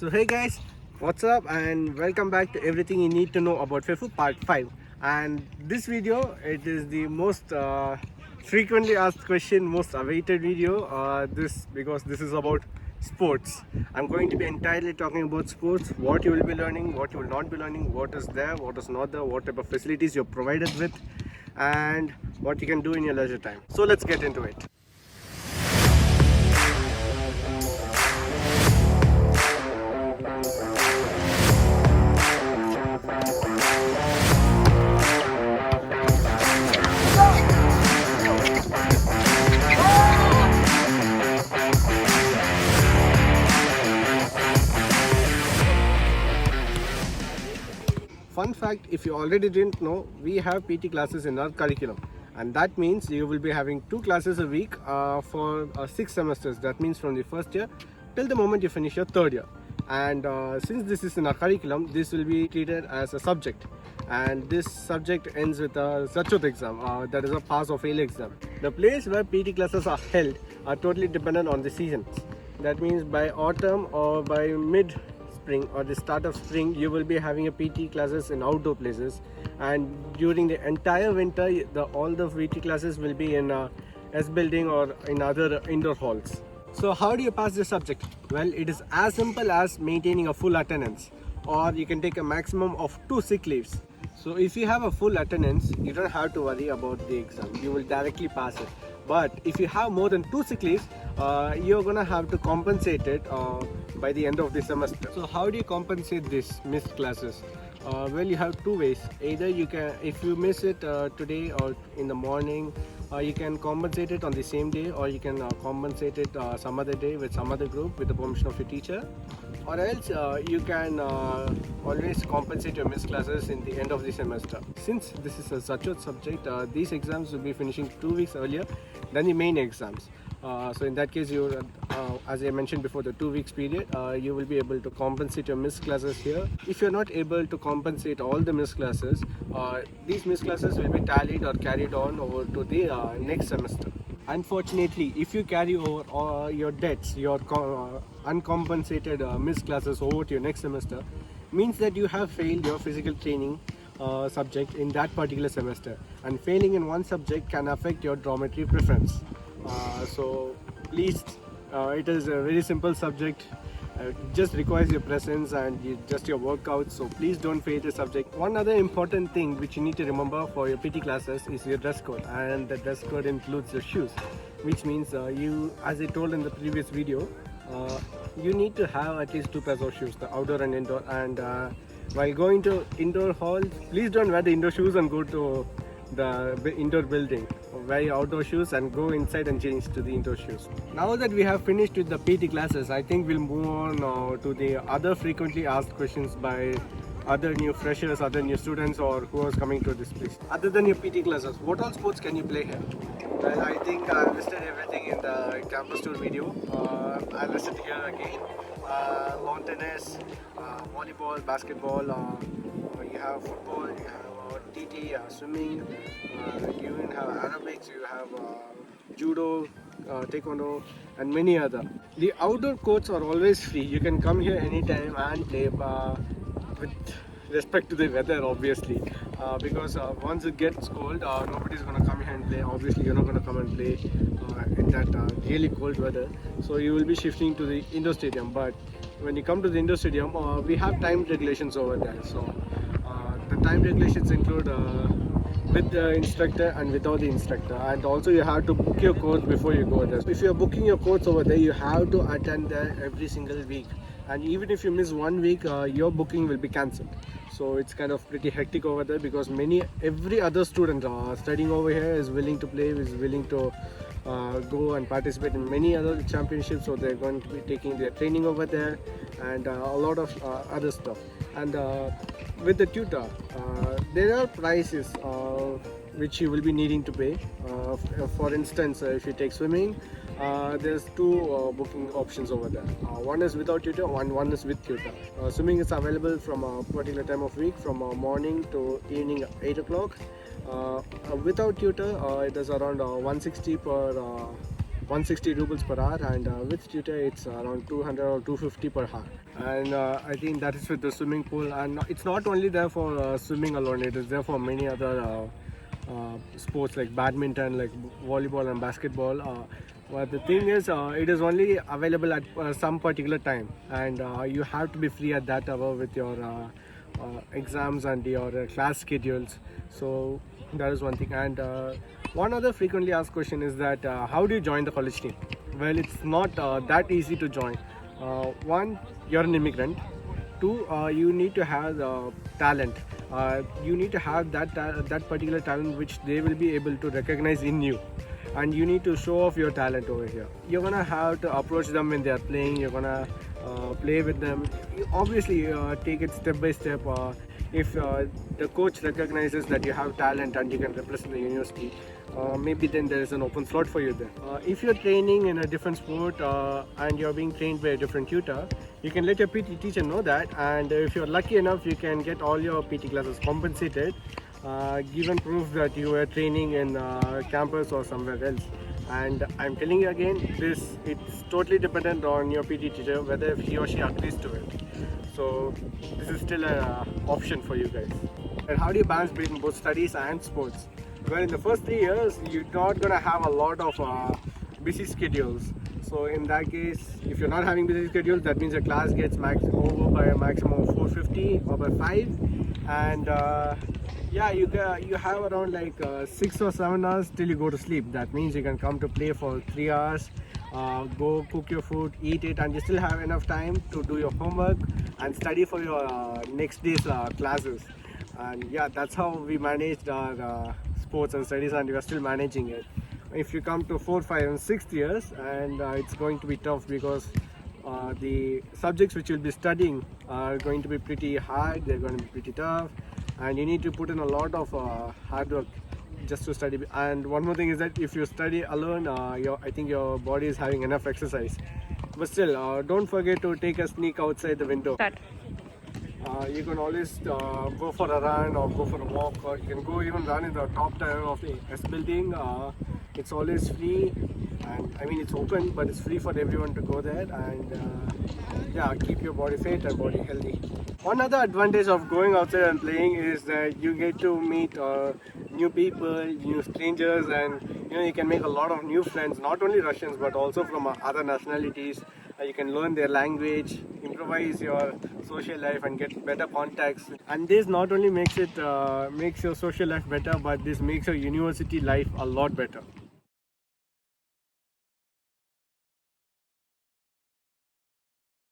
So hey guys, what's up and welcome back to everything you need to know about FIFU part 5. And this video, it is the most frequently asked question, most awaited video, because this is about sports. I'm going to be entirely talking about sports, what you will be learning, what you will not be learning, what is there, what is not there, what type of facilities you're provided with, and what you can do in your leisure time. So let's get into it. Fun fact, if you already didn't know, we have PT classes in our curriculum, and that means you will be having 2 classes a week for 6 semesters. That means from the first year till the moment you finish your 3rd year. And since this is in our curriculum, this will be treated as a subject, and this subject ends with a Zachot exam, that is a pass or fail exam. The place where PT classes are held are totally dependent on the seasons. That means by autumn or by mid spring or the start of spring, you will be having a PT classes in outdoor places, and during the entire winter all the PT classes will be in S building or in other indoor halls. So how do you pass this subject? Well, it is as simple as maintaining a full attendance, or you can take a maximum of 2 sick leaves. So if you have a full attendance, you don't have to worry about the exam, you will directly pass it. But if you have more than 2 sick leaves, you're gonna have to compensate it by the end of the semester. So how do you compensate this missed classes? Well, you have 2 ways. Either you can, if you miss it today or in the morning, you can compensate it on the same day, or you can compensate it some other day with some other group with the permission of your teacher, or else you can always compensate your missed classes in the end of the semester. Since this is a Zachot subject, these exams will be finishing 2 weeks earlier than the main exams. So in that case, as I mentioned before, the 2 weeks period, you will be able to compensate your missed classes here. If you're not able to compensate all the missed classes, these missed classes will be tallied or carried on over to the next semester. Unfortunately, if you carry over your debts, your uncompensated missed classes over to your next semester, means that you have failed your physical training subject in that particular semester, and failing in one subject can affect your dormitory preference. So please, it is a very simple subject. Just requires your presence and just your workout, so please don't fail the subject. One other important thing which you need to remember for your PT classes is your dress code, and the dress code includes your shoes, which means you, as I told in the previous video, you need to have at least 2 pairs of shoes, the outdoor and indoor. And while going to indoor halls, please don't wear the indoor shoes and go to the indoor building. Wear your outdoor shoes and go inside and change to the indoor shoes. Now that we have finished with the PT classes, I think we'll move on to the other frequently asked questions by other new freshers, other new students, or who is coming to this place. Other than your PT classes, what all sports can you play here? Well, I think I listed everything in the campus tour video. I listed here again. Lawn tennis, volleyball, basketball, you have football, you have TT, swimming, you even have aerobics, you have judo, taekwondo, and many other. The outdoor courts are always free. You can come here anytime and play with respect to the weather, obviously, because once it gets cold, nobody's going to come here and play. Obviously, you're not going to come and play in that really cold weather, so you will be shifting to the indoor stadium. But when you come to the indoor stadium, we have time regulations over there. So the time regulations include with the instructor and without the instructor, and also you have to book your course before you go there. So if you are booking your course over there, you have to attend there every single week, and even if you miss 1 week, your booking will be cancelled. So it's kind of pretty hectic over there, because every other student studying over here is willing to play, is willing to go and participate in many other championships. So they're going to be taking their training over there, and a lot of other stuff. And with the tutor, there are prices which you will be needing to pay. For instance, if you take swimming, there's 2 booking options over there. One is without tutor, one is with tutor. Swimming is available from a particular time of week, from morning to evening 8 o'clock. Without tutor, it is around 160 per 160 rubles per hour, and with tutor it's around 200 or 250 per hour. And I think that is with the swimming pool, and it's not only there for swimming alone, it is there for many other sports like badminton, like volleyball and basketball. But the thing is, it is only available at some particular time, and you have to be free at that hour with your exams and your class schedules. So that is one thing. And one other frequently asked question is that how do you join the college team? Well, it's not that easy to join. One, you're an immigrant. Two, you need to have talent. You need to have that particular talent which they will be able to recognize in you, and you need to show off your talent over here. You're gonna have to approach them when they are playing. You're gonna play with them. You obviously take it step by step. If the coach recognizes that you have talent and you can represent the university, maybe then there is an open slot for you there. If you're training in a different sport and you're being trained by a different tutor, you can let your PT teacher know that, and if you're lucky enough, you can get all your PT classes compensated, given proof that you were training in campus or somewhere else. And I'm telling you again, it's totally dependent on your PT teacher whether he or she agrees to it. So this is still an option for you guys. And how do you balance between both studies and sports? Well, in the first 3 years, you're not gonna have a lot of busy schedules. So in that case, if you're not having busy schedules, that means your class gets over by a maximum of 4:50 or by 5, and yeah, you have around like 6 or 7 hours till you go to sleep. That means you can come to play for 3 hours, go cook your food, eat it, and you still have enough time to do your homework and study for your next day's classes. And yeah, that's how we managed our sports and studies, and we are still managing it. If you come to 4th, 5th and 6th years, and it's going to be tough because the subjects which you'll be studying are going to be pretty hard, they're going to be pretty tough, and you need to put in a lot of hard work just to study. And one more thing is that if you study alone, I think your body is having enough exercise. But still, don't forget to take a sneak outside the window. You can always go for a run or go for a walk, or you can go even run in the top tier of the S building. It's always free, and I mean it's open, but it's free for everyone to go there, and yeah, keep your body fit and body healthy. One other advantage of going outside and playing is that you get to meet new people, new strangers, and you can make a lot of new friends, not only Russians but also from other nationalities. You can learn their language, improvise your social life, and get better contacts. And this not only makes your social life better, but this makes your university life a lot better.